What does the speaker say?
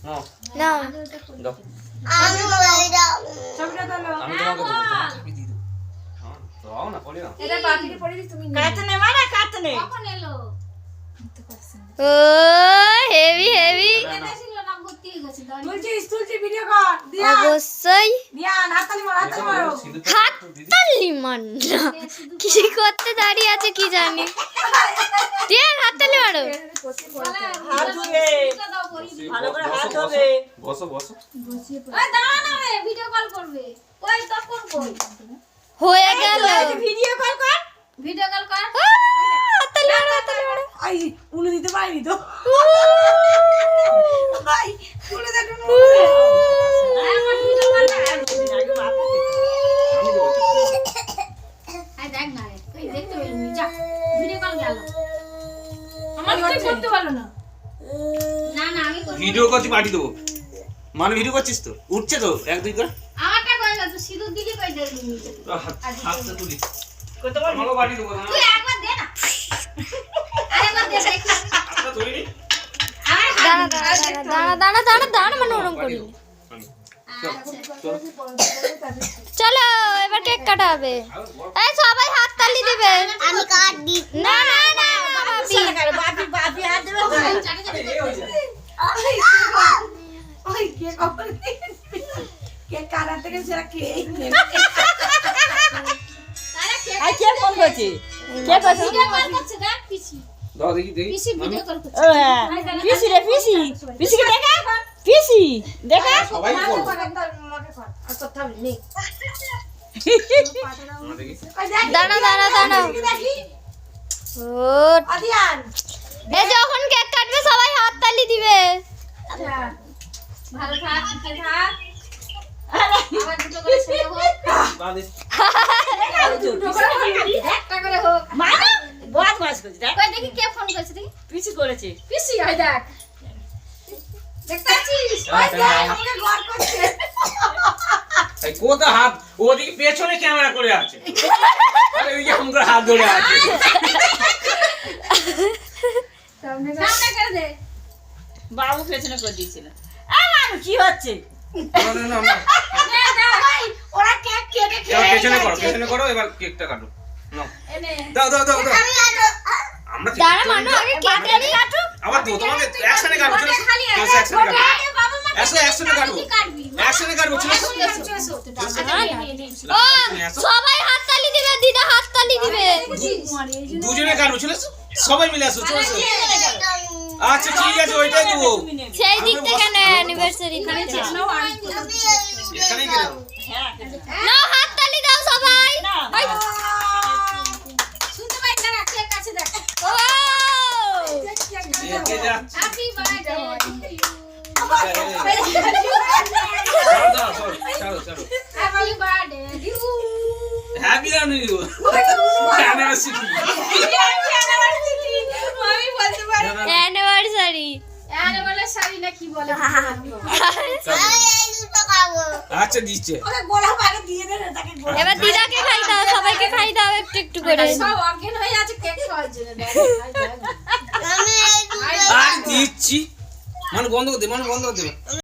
না দাও আমি বলরা ছবিটা তোলো আমি তোমাকে দেবো তুমি দিয়ে দাও হ্যাঁ দাও না পড়ি না এটা বাপিকে পড়ে দিই তুমি কাটতে নে মানে কাটতে নে কখন এলো ও হেভি হেভি এটা ছিল না ভর্তি হয়ে গেছে দাঁড়িয়ে তুলছি ভিডিও কর দিয়া অবশ্যই দিয়া হাততালি মারো হাততালি মান কি করতে দাঁড়িয়ে আছে কি জানি দিয়ে হাততালি মারো হাত ধুবে দাও করি ভালো করে হাত ধোবে বসো বসো ওই দাঁড়া না ভিডিও কল করবে ওই তখন কই হয়ে গেল ভিডিও কল কর ভিডিও কল কর হাততালি মারো হাততালি মারো আই উনি দিতে পারিনি তো ভাই তুলে দেখুন আমার ভিডিও কল কর আমি দেবো আই দেখ না রে তুই দেখতে পেলি যা ভিডিও কল গেল আমার তুই করতে পারো না না না আমি করব ভিডিও করছি পাঠিয়ে দেবো মানে ভিডিও করছিস তো উঠছে তো এক দুই করে আমারটা কই গেল সিঁদুর দিলি কই দেখলি হাতটা তুলি করতে পারবি আমাকে পাঠিয়ে দেবো না তুই একবার দে না আরেকবার দে দেখ হাতটা তুলি নি দাঁড়া দাঁড়া দাঁড়া দাঁড়া দাঁড়া মানে ওরম করি চলো এবার কেক কাটা হবে এই সবাই হাততালি দিবে আমি কাট দি না না না বাপি বাপি বাপি হাত দেবে চাটে চাটে ওই কে কখন কে কারা থেকে সেরা কে তারা কে আই কে ফোন করছে কে করছে ভিডিও কল করছে দেখ পিসি দাও দেখি দেখি পিসি ভিডিও কল করছে ও হ্যাঁ পিসি রে পিসি পিসি কে দেখা পিসি দেখা সবাই করবো আমাকে কর আর কথা বলি নেই না দেখি দাঁড়া দাঁড়া দাঁড়া দেখি ও আদিয়ান এ যখন কেক কাটবে সবাই হাততালি দিবে আচ্ছা ভালো থাক সুখে থাক আবার দুটো করে ছেলে হোক বাদে একটা করে হোক মানে বহুত মাস করছে দেখ কই দেখি কে ফোন করেছে দেখি পিসি করেছে পিসি আই দেখ দেখতে আছিস ওই দেখ আমাকে গড় করছে এই কোথা হাত ওদিকে পেছনে ক্যামেরা করে আছে আরে ওই যে আমার হাত ধরে আছে সামনে করে দে বাবু পেছনে করে দিয়েছিল আমার কি হচ্ছে না না না ভাই ওরা কেক কেটে এবার পেছনে করো এবার কেকটা কাটো নাও এনে দাও দাও দাও দাও আমরা দাঁড়া মানো আগে কেক কাটি আবার তো তোমাকে একসাথে কাটো চলো খালি চলো একসাথে কাটো বাবা মা একসাথে কাটো কাটবি একসাথে কাটো চলো ও সবাই হাততালি দিবে দিদা হাততালি দিবে দুজনে কাটো চলো সবাই মিলে আসো চলো চলো আচ্ছা ঠিক আছে ওইটাই দেবো সেই দিক থেকে না অ্যানিভার্সারি এখানেই গেলে হ্যাঁ না হাততালি দাও সবাই না ওই, শুনতে পাই না কে কাছে দেখ ও একে যা হ্যাপি বার্থডে দাও চলো চলো happy birthday you happy new anniversary আমি বলতে পারি অ্যানিভার্সারি আরে বলে শাড়ি না কি বলে আমি এই দুটো খাবো আচ্ছা দিচ্ছে ওকে গোলা পাকে দিয়ে দে তাকে গোলা এবার দিদাকে খাই দাও সবাইকে খাই দাও একটু একটু করে সব অজ্ঞান হয়ে আছে কেক খাওয়ার জন্য আমি এই দুটো আর দিচ্ছি মানে বন্ধ করে দে